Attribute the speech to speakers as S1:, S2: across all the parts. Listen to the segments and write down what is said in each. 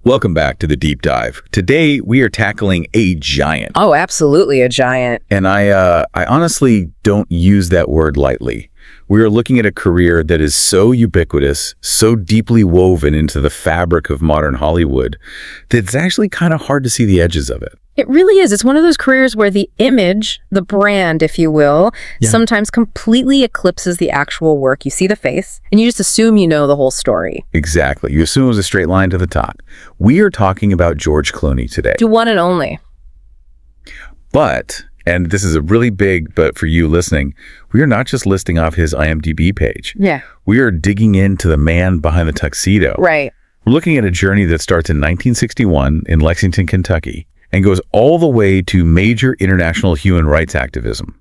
S1: Welcome back to the Deep Dive. Today, we are tackling a giant.
S2: Oh, absolutely a giant.
S1: And I honestly don't use that word lightly. We are looking at a career that is so ubiquitous, so deeply woven into the fabric of modern Hollywood, that it's actually kind of hard to see the edges of it.
S2: It really is. It's one of those careers where the image, the brand, if you will, sometimes completely eclipses the actual work. You see the face, and you just assume you know the whole story.
S1: Exactly. You assume it was a straight line to the top. We are talking about George Clooney today.
S2: The one and only.
S1: But, and this is a really big but for you listening, we are not just listing off his IMDb page.
S2: Yeah.
S1: We are digging into the man behind the tuxedo.
S2: Right.
S1: We're looking at a journey that starts in 1961 in Lexington, Kentucky, and goes all the way to major international human rights activism.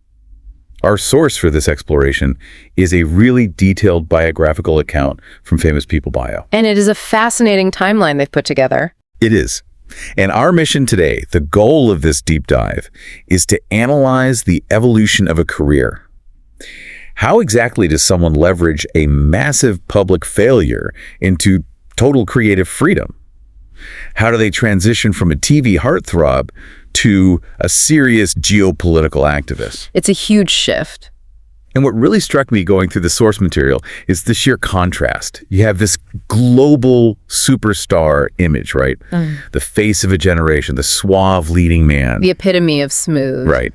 S1: Our source for this exploration is a really detailed biographical account from Famous People Bio.
S2: And it is a fascinating timeline they've put together.
S1: It is. And our mission today, the goal of this deep dive, is to analyze the evolution of a career. How exactly does someone leverage a massive public failure into total creative freedom? How do they transition from a TV heartthrob to a serious geopolitical activist?
S2: It's a huge shift.
S1: And what really struck me going through the source material is the sheer contrast. You have this global superstar image, right? The face of a generation, the suave leading man.
S2: The epitome of smooth.
S1: Right.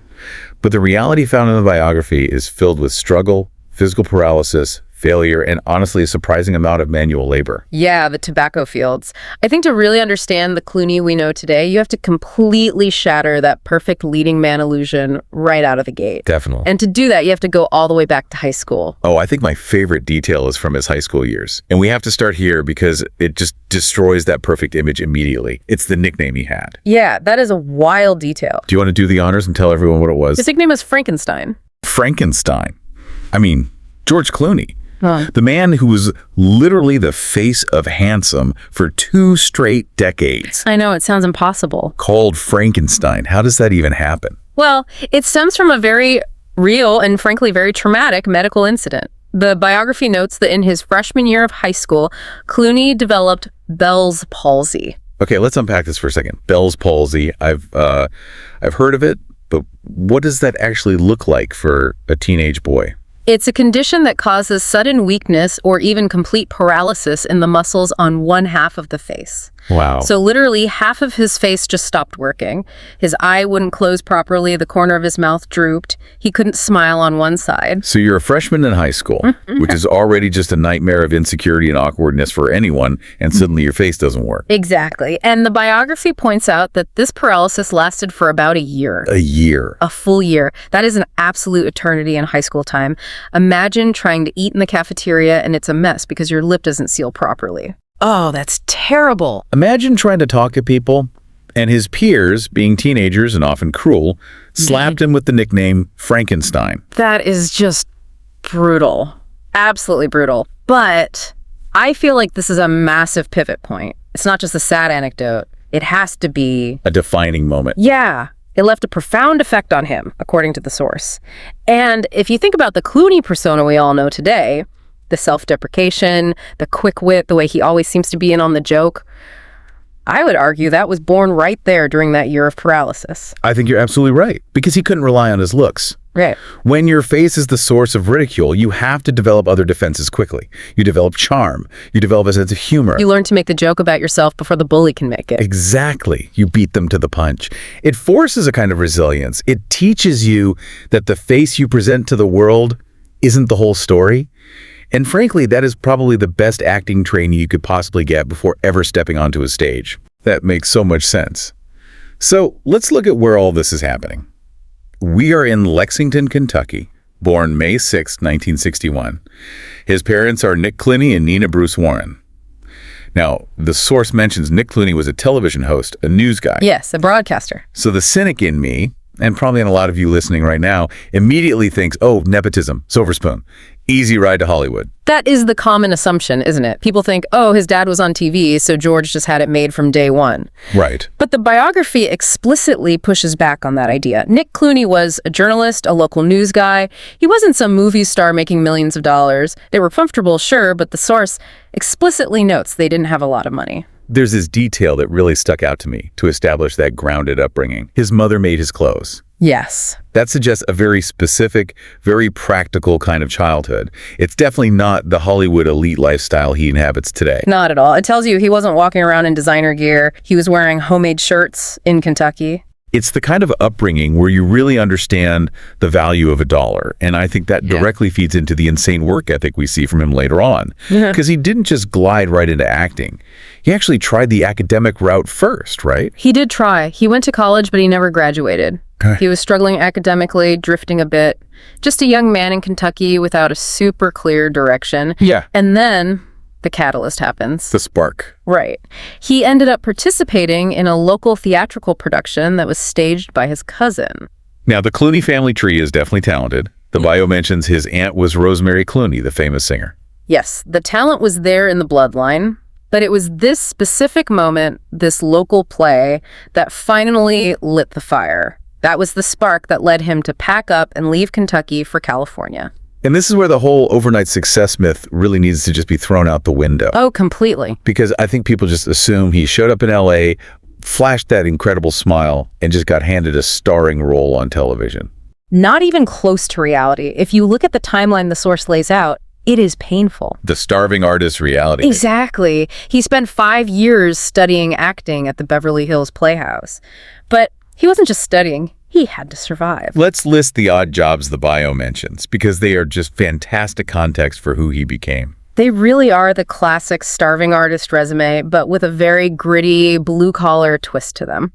S1: But the reality found in the biography is filled with struggle, physical paralysis, failure, and honestly a surprising amount of manual labor.
S2: Yeah, the tobacco fields. I think to really understand the Clooney we know today, you have to completely shatter that perfect leading man illusion right out of the gate.
S1: Definitely.
S2: And to do that, you have to go all the way back to high school.
S1: Oh, I think my favorite detail is from his high school years. And we have to start here because it just destroys that perfect image immediately. It's the nickname he had.
S2: Yeah, that is a wild detail.
S1: Do you want to do the honors and tell everyone what it was?
S2: His nickname was Frankenstein.
S1: Frankenstein. I mean, George Clooney.
S2: Huh.
S1: The man who was literally the face of handsome for 2 straight decades.
S2: I know, it sounds impossible.
S1: Called Frankenstein. How does that even happen?
S2: Well, it stems from a very real and frankly very traumatic medical incident. The biography notes that in his freshman year of high school, Clooney developed Bell's palsy.
S1: Okay, let's unpack this for a second. Bell's palsy. I've heard of it, but what does that actually look like for a teenage boy?
S2: It's a condition that causes sudden weakness or even complete paralysis in the muscles on one half of the face.
S1: Wow.
S2: So literally half of his face just stopped working. His eye wouldn't close properly. The corner of his mouth drooped. He couldn't smile on one side.
S1: So you're a freshman in high school, which is already just a nightmare of insecurity and awkwardness for anyone, and suddenly your face doesn't work.
S2: Exactly. And the biography points out that this paralysis lasted for about a year.
S1: A year.
S2: A full year. That is an absolute eternity in high school time. Imagine trying to eat in the cafeteria and it's a mess because your lip doesn't seal properly. Oh, that's terrible.
S1: Imagine trying to talk to people, and his peers, being teenagers and often cruel, slapped him with the nickname Frankenstein.
S2: That is just brutal. Absolutely brutal. But I feel like this is a massive pivot point. It's not just a sad anecdote. It has to be
S1: A defining moment.
S2: Yeah. It left a profound effect on him, according to the source. And if you think about the Clooney persona we all know today, the self-deprecation, the quick wit, the way he always seems to be in on the joke, I would argue that was born right there during that year of paralysis.
S1: I think you're absolutely right, because he couldn't rely on his looks.
S2: Right.
S1: When your face is the source of ridicule, you have to develop other defenses quickly. You develop charm. You develop a sense of humor.
S2: You learn to make the joke about yourself before the bully can make it.
S1: Exactly. You beat them to the punch. It forces a kind of resilience. It teaches you that the face you present to the world isn't the whole story. And frankly, that is probably the best acting training you could possibly get before ever stepping onto a stage. That makes so much sense. So let's look at where all this is happening. We are in Lexington, Kentucky, born May 6, 1961. His parents are Nick Clooney and Nina Bruce Warren. Now, the source mentions Nick Clooney was a television host, a news guy.
S2: Yes, a broadcaster.
S1: So the cynic in me, and probably in a lot of you listening right now, immediately thinks, oh, nepotism, silver spoon, easy ride to Hollywood.
S2: That is the common assumption, isn't it? People think, oh, his dad was on TV, so George just had it made from day one.
S1: Right.
S2: But the biography explicitly pushes back on that idea. Nick Clooney was a journalist, a local news guy. He wasn't some movie star making millions of dollars. They were comfortable, sure, but the source explicitly notes they didn't have a lot of money.
S1: There's this detail that really stuck out to me to establish that grounded upbringing. His mother made his clothes.
S2: Yes.
S1: That suggests a very specific, very practical kind of childhood. It's definitely not the Hollywood elite lifestyle he inhabits today.
S2: Not at all. It tells you he wasn't walking around in designer gear. He was wearing homemade shirts in Kentucky.
S1: It's the kind of upbringing where you really understand the value of a dollar. And I think that directly feeds into the insane work ethic we see from him later on. Because he didn't just glide right into acting. He actually tried the academic route first, right?
S2: He did try. He went to college, but he never graduated. He was struggling academically, drifting a bit. Just a young man in Kentucky without a super clear direction.
S1: Yeah.
S2: And then the catalyst happens.
S1: The spark.
S2: Right. He ended up participating in a local theatrical production that was staged by his cousin.
S1: Now, the Clooney family tree is definitely talented. The bio mentions his aunt was Rosemary Clooney, the famous singer.
S2: Yes, the talent was there in the bloodline, but it was this specific moment, this local play, that finally lit the fire. That was the spark that led him to pack up and leave Kentucky for California.
S1: And this is where the whole overnight success myth really needs to just be thrown out the window.
S2: Oh, completely.
S1: Because I think people just assume he showed up in L.A., flashed that incredible smile, and just got handed a starring role on television.
S2: Not even close to reality. If you look at the timeline the source lays out, it is painful.
S1: The starving artist reality.
S2: Exactly. He spent 5 years studying acting at the Beverly Hills Playhouse. But he wasn't just studying. He had to survive.
S1: Let's list the odd jobs the bio mentions, because they are just fantastic context for who he became.
S2: They really are the classic starving artist resume, but with a very gritty, blue-collar twist to them.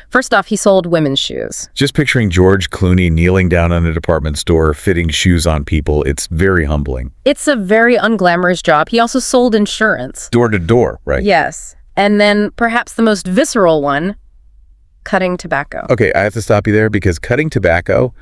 S2: First off, he sold women's shoes.
S1: Just picturing George Clooney kneeling down in a department store, fitting shoes on people, it's very humbling.
S2: It's a very unglamorous job. He also sold insurance.
S1: Door to door, right?
S2: Yes. And then perhaps the most visceral one, cutting tobacco.
S1: Okay, I have to stop you there because cutting tobacco,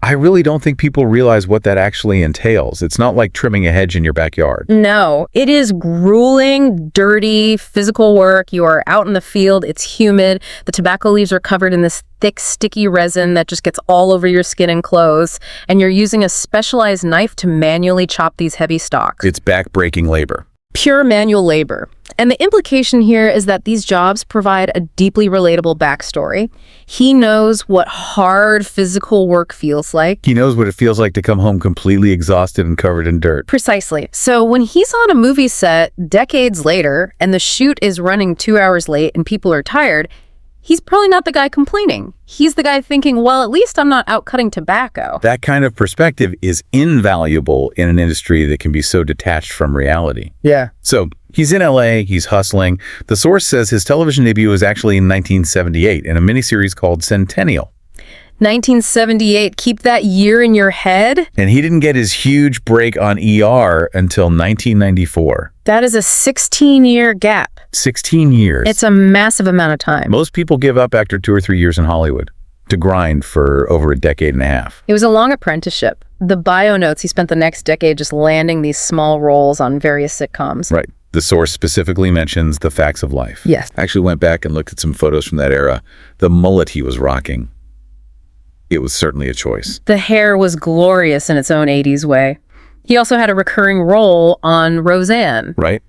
S1: I really don't think people realize what that actually entails. It's not like trimming a hedge in your backyard.
S2: No, it is grueling, dirty, physical work. You are out in the field. It's humid. The tobacco leaves are covered in this thick, sticky resin that just gets all over your skin and clothes. And you're using a specialized knife to manually chop these heavy stalks.
S1: It's back-breaking labor.
S2: Pure manual labor. And the implication here is that these jobs provide a deeply relatable backstory. He knows what hard physical work feels like.
S1: He knows what it feels like to come home completely exhausted and covered in dirt.
S2: Precisely. So when he's on a movie set decades later and the shoot is running 2 hours late and people are tired, he's probably not the guy complaining. He's the guy thinking, well, at least I'm not out cutting tobacco.
S1: That kind of perspective is invaluable in an industry that can be so detached from reality.
S2: Yeah.
S1: So he's in LA, he's hustling. The source says his television debut was actually in 1978 in a miniseries called Centennial.
S2: 1978, keep that year in your head.
S1: And he didn't get his huge break on ER until 1994.
S2: That is a 16-year gap.
S1: 16 years.
S2: It's a massive amount of time.
S1: Most people give up after 2 or 3 years in Hollywood to grind for over a decade and a half.
S2: It was a long apprenticeship. The bio notes he spent the next decade just landing these small roles on various sitcoms.
S1: Right. The source specifically mentions The Facts of Life.
S2: Yes.
S1: I actually went back and looked at some photos from that era. The mullet he was rocking, it was certainly a choice.
S2: The hair was glorious in its own 80s way. He also had a recurring role on Roseanne.
S1: Right.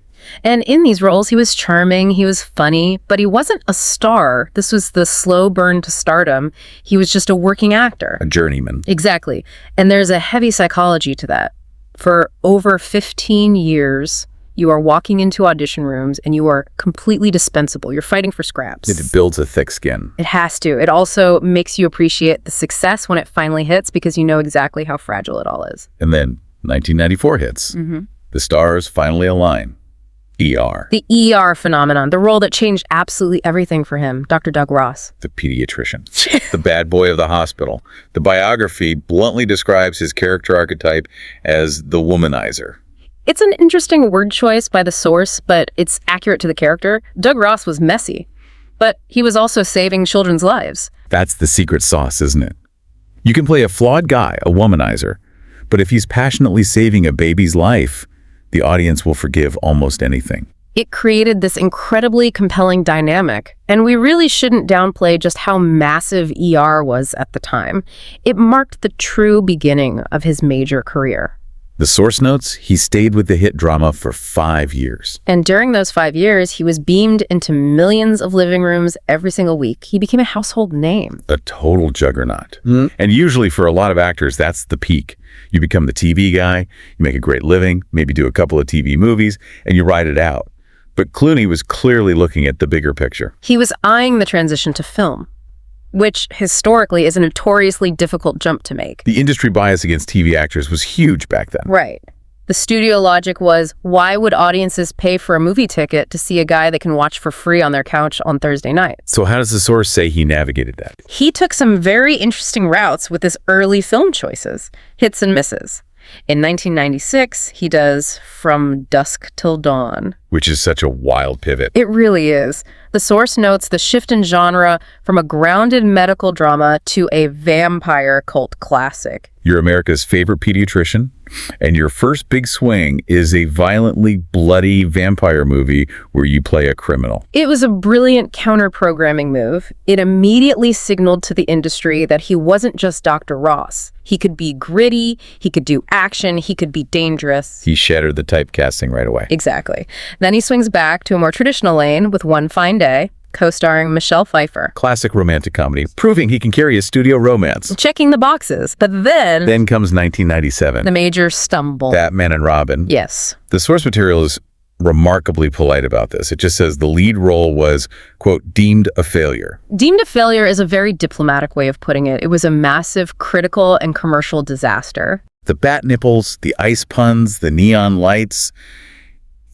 S2: And in these roles, he was charming, he was funny, but he wasn't a star. This was the slow burn to stardom. He was just a working actor.
S1: A journeyman.
S2: Exactly. And there's a heavy psychology to that. For over 15 years, you are walking into audition rooms and you are completely dispensable. You're fighting for scraps.
S1: It builds a thick skin.
S2: It has to. It also makes you appreciate the success when it finally hits because you know exactly how fragile it all is.
S1: And then 1994 hits. The stars finally align. ER.
S2: The ER phenomenon, the role that changed absolutely everything for him, Dr. Doug Ross.
S1: The pediatrician. The bad boy of the hospital. The biography bluntly describes his character archetype as the womanizer.
S2: It's an interesting word choice by the source, but it's accurate to the character. Doug Ross was messy, but he was also saving children's lives.
S1: That's the secret sauce, isn't it? You can play a flawed guy, a womanizer, but if he's passionately saving a baby's life, the audience will forgive almost anything.
S2: It created this incredibly compelling dynamic, and we really shouldn't downplay just how massive ER was at the time. It marked the true beginning of his major career.
S1: The source notes, he stayed with the hit drama for 5 years.
S2: And during those 5 years, he was beamed into millions of living rooms every single week. He became a household name.
S1: A total juggernaut. And usually for a lot of actors, that's the peak. You become the TV guy, you make a great living, maybe do a couple of TV movies, and you ride it out. But Clooney was clearly looking at the bigger picture.
S2: He was eyeing the transition to film, which historically is a notoriously difficult jump to make.
S1: The industry bias against TV actors was huge back then.
S2: Right. The studio logic was, why would audiences pay for a movie ticket to see a guy they can watch for free on their couch on Thursday nights?
S1: So how does the source say he navigated that?
S2: He took some very interesting routes with his early film choices, hits and misses. In 1996, he does From Dusk Till Dawn.
S1: Which is such a wild pivot.
S2: It really is. The source notes the shift in genre from a grounded medical drama to a vampire cult classic.
S1: You're America's favorite pediatrician, and your first big swing is a violently bloody vampire movie where you play a criminal.
S2: It was a brilliant counter-programming move. It immediately signaled to the industry that he wasn't just Dr. Ross. He could be gritty, he could do action, he could be dangerous.
S1: He shattered the typecasting right away.
S2: Exactly. Then he swings back to a more traditional lane with One Fine Day, co-starring Michelle Pfeiffer.
S1: Classic romantic comedy, proving he can carry a studio romance.
S2: Checking the boxes. But then
S1: Comes 1997.
S2: the major stumble.
S1: Batman and Robin.
S2: Yes.
S1: The source material is remarkably polite about this. It just says the lead role was, quote, deemed a failure.
S2: Deemed a failure is a very diplomatic way of putting it. It was a massive critical and commercial disaster.
S1: The bat nipples, the ice puns, the neon lights.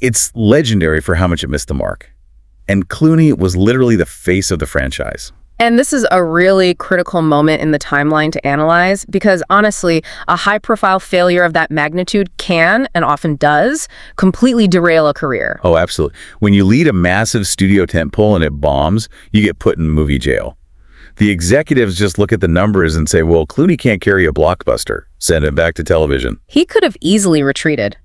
S1: It's legendary for how much it missed the mark. And Clooney was literally the face of the franchise.
S2: And this is a really critical moment in the timeline to analyze because, honestly, a high-profile failure of that magnitude can, and often does, completely derail a career.
S1: Oh, absolutely. When you lead a massive studio tentpole and it bombs, you get put in movie jail. The executives just look at the numbers and say, well, Clooney can't carry a blockbuster. Send him back to television.
S2: He could have easily retreated.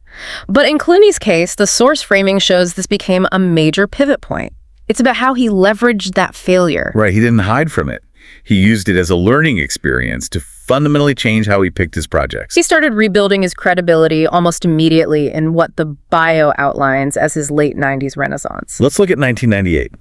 S2: But in Clooney's case, the source framing shows this became a major pivot point. It's about how he leveraged that failure.
S1: Right, he didn't hide from it. He used it as a learning experience to fundamentally change how he picked his projects.
S2: He started rebuilding his credibility almost immediately in what the bio outlines as his late 90s renaissance.
S1: Let's look at 1998.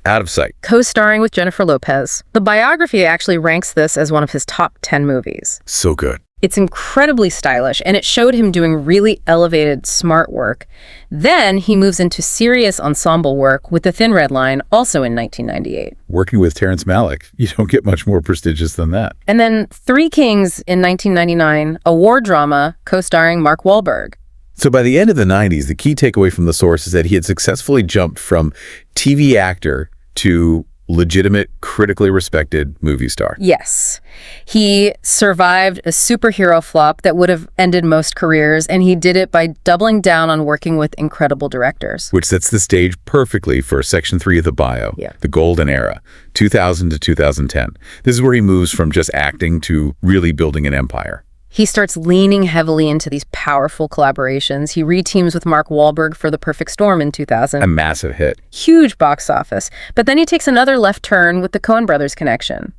S1: Out of Sight.
S2: Co-starring with Jennifer Lopez. The biography actually ranks this as one of his top 10 movies.
S1: So good.
S2: It's incredibly stylish, and it showed him doing really elevated, smart work. Then he moves into serious ensemble work with The Thin Red Line, also in 1998.
S1: Working with Terrence Malick, you don't get much more prestigious than that.
S2: And then Three Kings in 1999, a war drama co-starring Mark Wahlberg.
S1: So by the end of the 90s, the key takeaway from the source is that he had successfully jumped from TV actor to legitimate, critically respected movie star.
S2: Yes. He survived a superhero flop that would have ended most careers, and he did it by doubling down on working with incredible directors.
S1: Which sets the stage perfectly for Section 3 of the bio, the golden era, 2000 to 2010. This is where he moves from just acting to really building an empire.
S2: He starts leaning heavily into these powerful collaborations. He reteams with Mark Wahlberg for The Perfect Storm in 2000.
S1: A massive hit.
S2: Huge box office. But then he takes another left turn with the Coen brothers connection.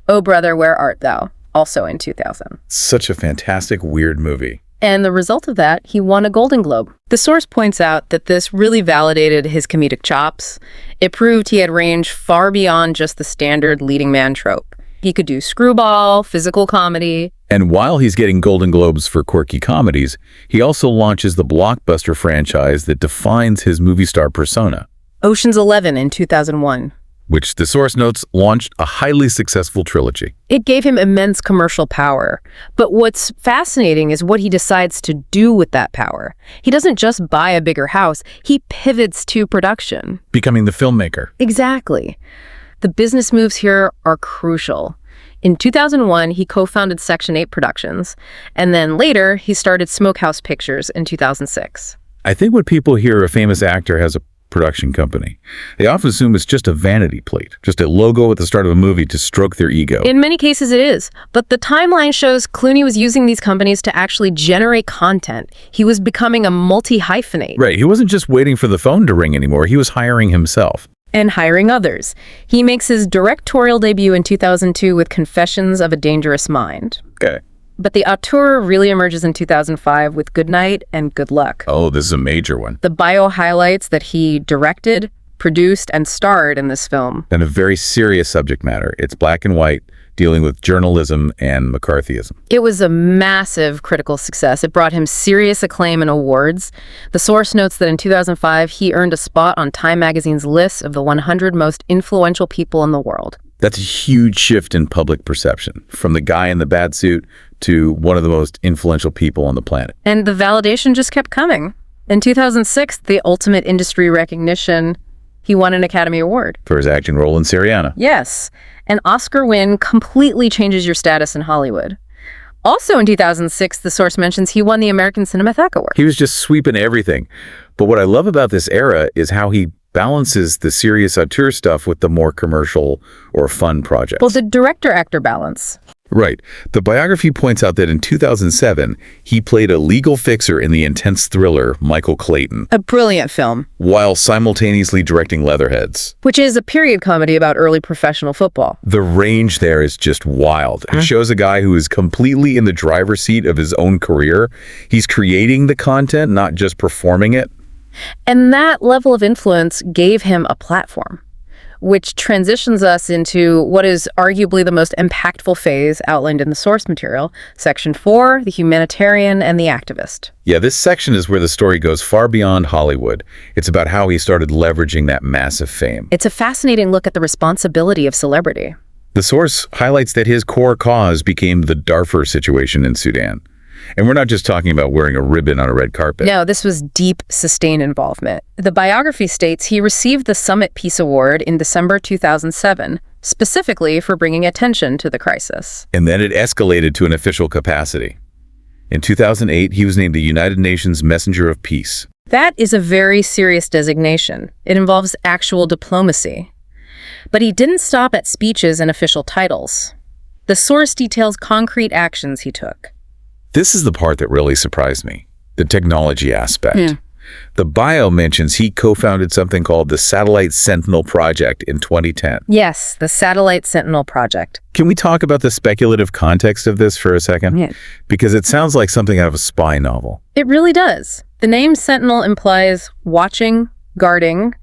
S2: Oh Brother, Where Art Thou? Also in 2000.
S1: Such a fantastic, weird movie.
S2: And the result of that, he won a Golden Globe. The source points out that this really validated his comedic chops. It proved he had range far beyond just the standard leading man trope. He could do screwball, physical comedy.
S1: And while he's getting Golden Globes for quirky comedies, he also launches the blockbuster franchise that defines his movie star persona.
S2: Ocean's 11 in 2001.
S1: Which the source notes launched a highly successful trilogy.
S2: It gave him immense commercial power. But what's fascinating is what he decides to do with that power. He doesn't just buy a bigger house, he pivots to production.
S1: Becoming the filmmaker.
S2: Exactly. The business moves here are crucial. In 2001, he co-founded Section 8 Productions, and then later, he started Smokehouse Pictures in 2006.
S1: I think when people hear a famous actor has a production company, they often assume it's just a vanity plate, just a logo at the start of a movie to stroke their ego.
S2: In many cases, it is. But the timeline shows Clooney was using these companies to actually generate content. He was becoming a multi-hyphenate.
S1: Right, he wasn't just waiting for the phone to ring anymore, he was hiring himself.
S2: And hiring others. He makes his directorial debut in 2002 with Confessions of a Dangerous Mind.
S1: Okay.
S2: But the auteur really emerges in 2005 with Good Night and Good Luck.
S1: Oh, this is a major one.
S2: The bio highlights that he directed, produced, and starred in this film.
S1: And a very serious subject matter. It's black and white, dealing with journalism and McCarthyism.
S2: It was a massive critical success. It brought him serious acclaim and awards. The source notes that in 2005, he earned a spot on Time magazine's list of the 100 most influential people in the world.
S1: That's a huge shift in public perception, from the guy in the bad suit to one of the most influential people on the planet.
S2: And the validation just kept coming. In 2006, the ultimate industry recognition, he won an Academy Award.
S1: For his acting role in Syriana.
S2: Yes. An Oscar win completely changes your status in Hollywood. Also in 2006, the source mentions he won the American Cinematheque Award.
S1: He was just sweeping everything. But what I love about this era is how he balances the serious auteur stuff with the more commercial or fun projects.
S2: Well, the director-actor balance.
S1: Right. The biography points out that in 2007, he played a legal fixer in the intense thriller Michael Clayton,
S2: A brilliant film,
S1: while simultaneously directing Leatherheads.
S2: which is a period comedy about early professional football.
S1: The range there is just wild. It shows a guy who is completely in the driver's seat of his own career. He's creating the content, not just performing it.
S2: And that level of influence gave him a platform, which transitions us into what is arguably the most impactful phase outlined in the source material, Section 4, the humanitarian and the activist.
S1: Yeah, this section is where the story goes far beyond Hollywood. It's about how he started leveraging that massive fame.
S2: It's a fascinating look at the responsibility of celebrity.
S1: The source highlights that his core cause became the Darfur situation in Sudan. And we're not just talking about wearing a ribbon on a red carpet.
S2: No, this was deep, sustained involvement. The biography states he received the Summit Peace Award in December 2007, specifically for bringing attention to the crisis.
S1: And then it escalated to an official capacity. In 2008, he was named the United Nations Messenger of Peace.
S2: That is a very serious designation. It involves actual diplomacy. But he didn't stop at speeches and official titles. The source details concrete actions he took.
S1: This is the part that really surprised me, the technology aspect.
S2: Yeah.
S1: The bio mentions he co-founded something called the Satellite Sentinel Project in 2010.
S2: Yes, the Satellite Sentinel Project.
S1: Can we talk about the speculative context of this for a second?
S2: Yeah.
S1: Because it sounds like something out of a spy novel.
S2: It really does. The name Sentinel implies watching, guarding,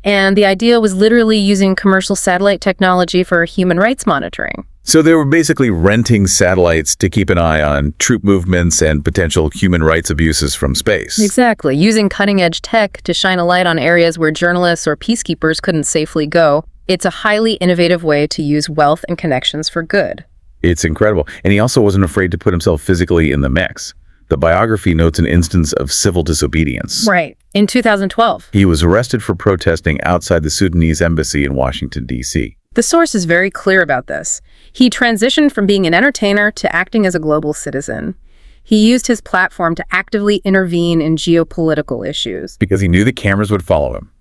S2: and the idea was literally using commercial satellite technology for human rights monitoring.
S1: So they were basically renting satellites to keep an eye on troop movements and potential human rights abuses from space.
S2: Exactly, using cutting-edge tech to shine a light on areas where journalists or peacekeepers couldn't safely go. It's a highly innovative way to use wealth and connections for good.
S1: It's incredible. And he also wasn't afraid to put himself physically in the mix. The biography notes an instance of civil disobedience.
S2: Right. In 2012.
S1: He was arrested for protesting outside the Sudanese embassy in Washington, D.C.
S2: The source is very clear about this. He transitioned from being an entertainer to acting as a global citizen. He used his platform to actively intervene in geopolitical issues.
S1: Because he knew the cameras would follow him.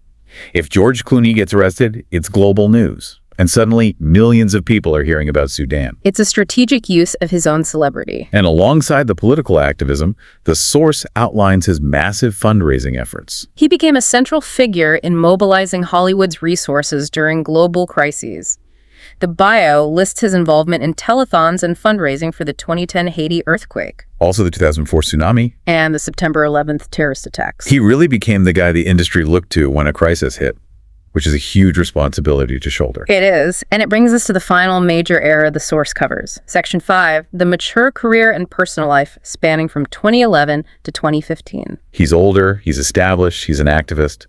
S1: If George Clooney gets arrested, it's global news. And suddenly, millions of people are hearing about Sudan.
S2: It's a strategic use of his own celebrity.
S1: And alongside the political activism, the source outlines his massive fundraising efforts.
S2: He became a central figure in mobilizing Hollywood's resources during global crises. The bio lists his involvement in telethons and fundraising for the 2010 Haiti earthquake.
S1: Also the 2004 tsunami.
S2: And the September 11th terrorist attacks.
S1: He really became the guy the industry looked to when a crisis hit, which is a huge responsibility to shoulder.
S2: It is, and it brings us to the final major era the source covers. Section 5, the mature career and personal life spanning from 2011 to 2015.
S1: He's older, he's established, he's an activist,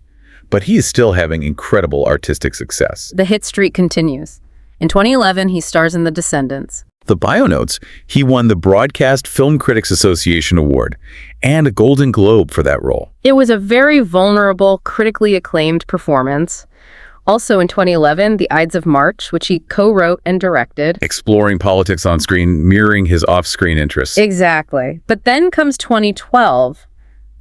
S1: but he is still having incredible artistic success.
S2: The hit streak continues. In 2011, he stars in The Descendants.
S1: The bio notes, he won the Broadcast Film Critics Association Award and a Golden Globe for that role.
S2: It was a very vulnerable, critically acclaimed performance. Also in 2011, The Ides of March, which he co-wrote and directed.
S1: Exploring politics on screen, mirroring his off-screen interests.
S2: Exactly. But then comes 2012,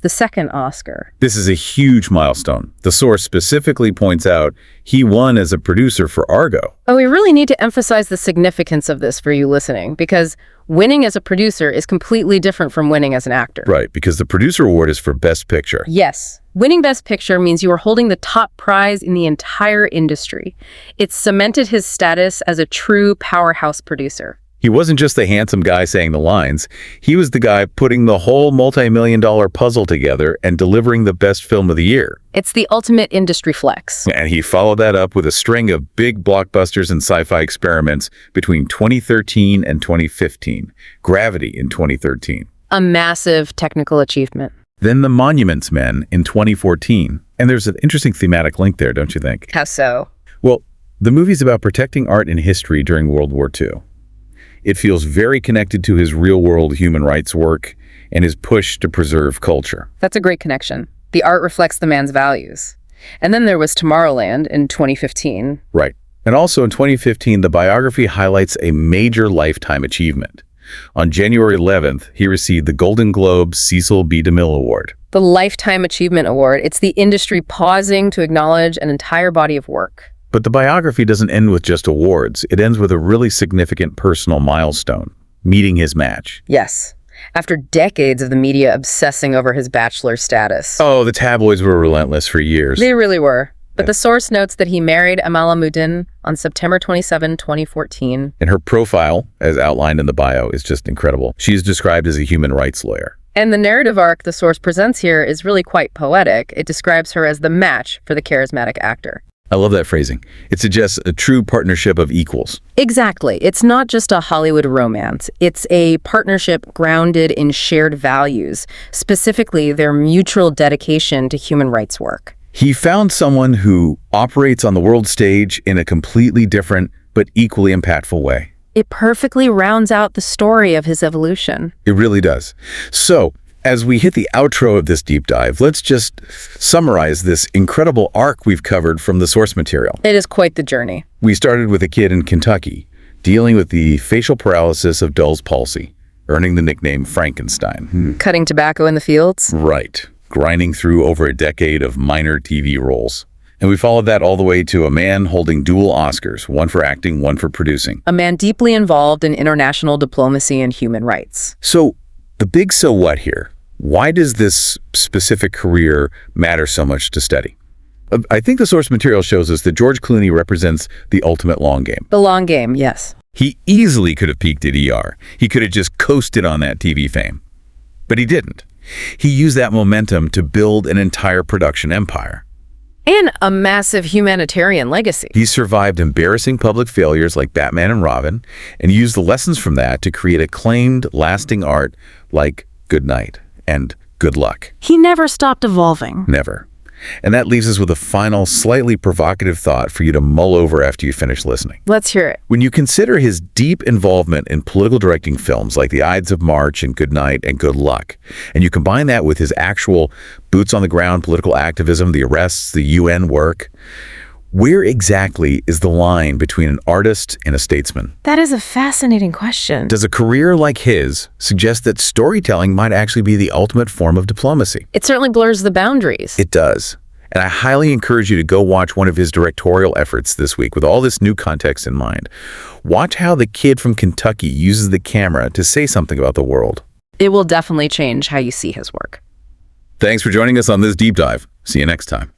S2: the second Oscar.
S1: This is a huge milestone. The source specifically points out he won as a producer for Argo.
S2: Oh, we really need to emphasize the significance of this for you listening, because winning as a producer is completely different from winning as an actor.
S1: Right, because the producer award is for Best Picture.
S2: Yes. Winning Best Picture means you are holding the top prize in the entire industry. It's cemented his status as a true powerhouse producer.
S1: He wasn't just the handsome guy saying the lines. He was the guy putting the whole multi-million-dollar puzzle together and delivering the best film of the year.
S2: It's the ultimate industry flex.
S1: And he followed that up with a string of big blockbusters and sci-fi experiments between 2013 and 2015. Gravity in 2013.
S2: A massive technical achievement.
S1: Then The Monuments Men in 2014. And there's an interesting thematic link there, don't you think?
S2: How so?
S1: Well, the movie's about protecting art and history during World War II. It feels very connected to his real-world human rights work and his push to preserve culture.
S2: That's a great connection. The art reflects the man's values. And then there was Tomorrowland in 2015.
S1: Right. And also in 2015, the biography highlights a major lifetime achievement. On January 11th, he received the Golden Globe Cecil B. DeMille Award.
S2: The Lifetime Achievement Award. It's the industry pausing to acknowledge an entire body of work.
S1: But the biography doesn't end with just awards. It ends with a really significant personal milestone, meeting his match.
S2: Yes. After decades of the media obsessing over his bachelor status.
S1: Oh, the tabloids were relentless for years.
S2: They really were. But the source notes that he married Amal Alamuddin on September 27, 2014.
S1: And her profile, as outlined in the bio, is just incredible. She is described as a human rights lawyer.
S2: And the narrative arc the source presents here is really quite poetic. It describes her as the match for the charismatic actor.
S1: I love that phrasing. It suggests a true partnership of equals.
S2: Exactly. It's not just a Hollywood romance. It's a partnership grounded in shared values, specifically their mutual dedication to human rights work.
S1: He found someone who operates on the world stage in a completely different but equally impactful way.
S2: It perfectly rounds out the story of his evolution.
S1: It really does. So, as we hit the outro of this deep dive, let's just summarize this incredible arc we've covered from the source material.
S2: It is quite the journey.
S1: We started with a kid in Kentucky, dealing with the facial paralysis of Bell's palsy, earning the nickname Frankenstein.
S2: Cutting tobacco in the fields?
S1: Right. Grinding through over a decade of minor TV roles. And we followed that all the way to a man holding dual Oscars, one for acting, one for producing.
S2: A man deeply involved in international diplomacy and human rights.
S1: So, the big so what here? Why does this specific career matter so much to study? I think the source material shows us that George Clooney represents the ultimate long game.
S2: The long game, yes.
S1: He easily could have peaked at ER. He could have just coasted on that TV fame. But he didn't. He used that momentum to build an entire production empire.
S2: And a massive humanitarian legacy.
S1: He survived embarrassing public failures like Batman and Robin, and used the lessons from that to create acclaimed, lasting art like Good Night and Good Luck.
S2: He never stopped evolving.
S1: Never. And that leaves us with a final, slightly provocative thought for you to mull over after you finish listening.
S2: Let's hear it.
S1: When you consider his deep involvement in political directing films like The Ides of March and Good Night and Good Luck, and you combine that with his actual boots-on-the-ground political activism, the arrests, the UN work, where exactly is the line between an artist and a statesman?
S2: That is a fascinating question.
S1: Does a career like his suggest that storytelling might actually be the ultimate form of diplomacy?
S2: It certainly blurs the boundaries.
S1: It does. And I highly encourage you to go watch one of his directorial efforts this week with all this new context in mind. Watch how the kid from Kentucky uses the camera to say something about the world.
S2: It will definitely change how you see his work.
S1: Thanks for joining us on this deep dive. See you next time.